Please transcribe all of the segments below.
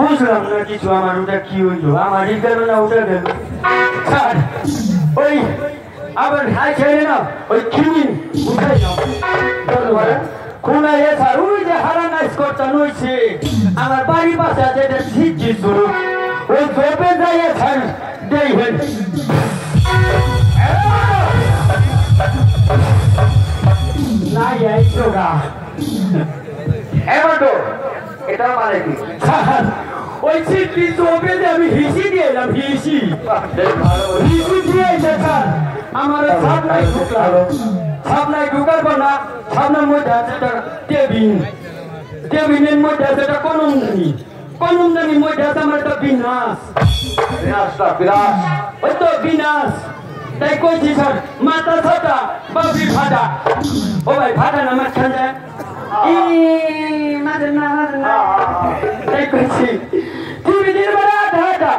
বুঝলাম না কিছু আমার ওটা কি হইলো আমারই গেল না ওটা গেল স্যার ওই আবার হাই ছেড়ে না ওই খিমিন উঠাই নাও কোনায় স্যার ওই যে হারানাইজ করতে নইছে আমার বাড়ির পাশে আছে এটা ঠিক কিছু ওই জবে যাই স্যার দেখবেন না এই যোগা এবার এটা মানে কি ওই চিঠি জবে আমি হিসি দিয়ে এলাম হিসি হিসি দিয়ে স্যার আমার সামনায় ঢুকলাম সামনায় ঢুকার পর না সামনের মধ্যে আছে একটা টেবিল টেবিলের মধ্যে আছে একটা কলমদানির মধ্যে আছে আমার একটা বিনাশ ওই তো বিনাশ তাই কইছি স্যার মাথা ছাটা বাবি ফাটা ও ভাই ফাটা না মাঝখান যায় তাই কইছি তুমি দিন বেলা আধা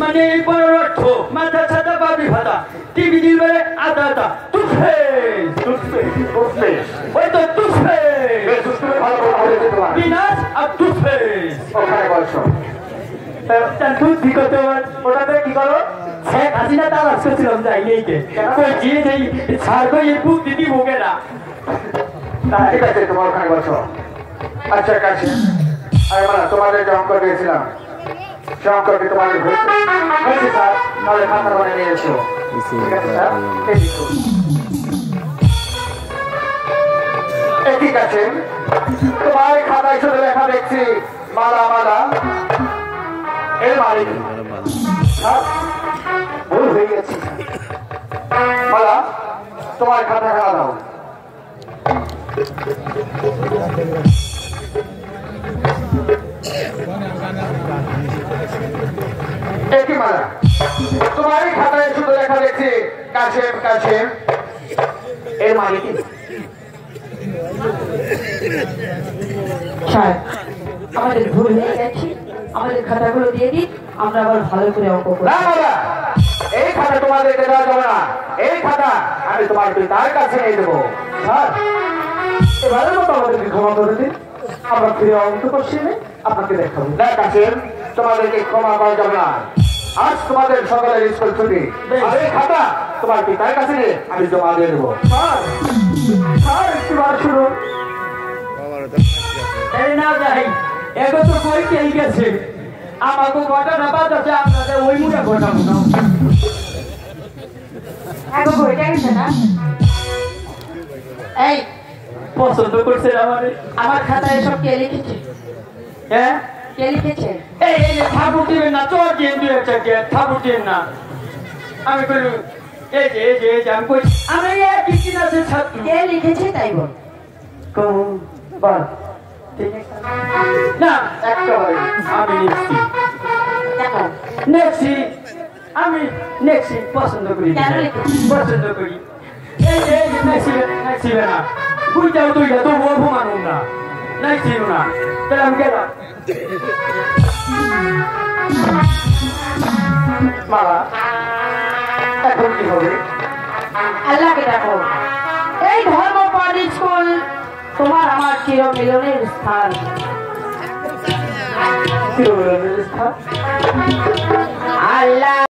মানে বড় অর্থ মাথা ছাটা বাবি ফাটা টিভি দিন বেলা আধা ওই তো বিনাশ আর ওখানে বলছো ওটাতে কি করো শেখ হাসিনা তার আসছিলাম যাই এইকে কইছি এই সার কই এই বুক দিদি ভোগে না ঠিক আছে তোমার ওখানে বলছো আচ্ছা কাছে আমি মানে তোমাদের যে অঙ্ক দিয়েছিলাম সে অঙ্কটি তোমাদের হয়েছে স্যার তাহলে খাতা বানিয়ে নিয়ে এসো ঠিক আছে স্যার ঠিক আছে তোমার খাতায় শুধু লেখা দেখছি মালা মালা এর মালিক ভুল হয়ে গেছি মালা তোমার খাতা খাওয়া দাও একই মালা তোমার খাতায় শুধু লেখা দেখছি কাশেম কাশেম এর মালিক আমাদের ভুল হয়ে গেছে আমাদের খাতাগুলো দিয়ে দিন আমরা আবার ভালো করে অঙ্ক করব না বাবা এই খাতা তোমাদেরকে দেওয়া যাবে না এই খাতা আমি তোমার পিতার কাছে নিয়ে দেবো স্যার এবারের মতো আমাদেরকে ক্ষমা করে দিন আমরা ফিরে অঙ্ক করছি আপনাকে দেখাবো না কাছেন তোমাদেরকে ক্ষমা করা যাবে না আজ তোমাদের সকালের স্কুল ছুটি আর এই খাতা তোমার পিতার কাছে নিয়ে আমি জমা দিয়ে দেবো স্যার একটু বার শুনুন না যাই এগো তো কই কেই গেছে আমাকে ঘটনা বাজাচ্ছে আপনাদের ওই মুখে ঘটাবো না এগো কইটা গেছে না এই পছন্দ করছে আমার খাতায় সব কে লিখেছে হ্যাঁ কে লিখেছে এই ঠাকুর দিবেন না চোর দিয়ে দুই একটা ঠাকুর দিন না আমি কই এই যে আমি কই আমি কি কিনা আছে ছাত্র কে লিখেছে তাই বল বল না একেবারে আমি নেক্সি দেখো নেক্সি আমি নেক্সি পছন্দ করি পছন্দ করি এই যে নেক্সি না বুঝাও তুইটা তো বলবো মানুষ না নেক্সি না তাহলে আমি গেলাম মালা এখন কি হবে আল্লাহকে দেখো এই ধর্মপাল স্কুল তোমার আমার চিরমিলনের স্থান চিরমিলনের স্থান আল্লাহ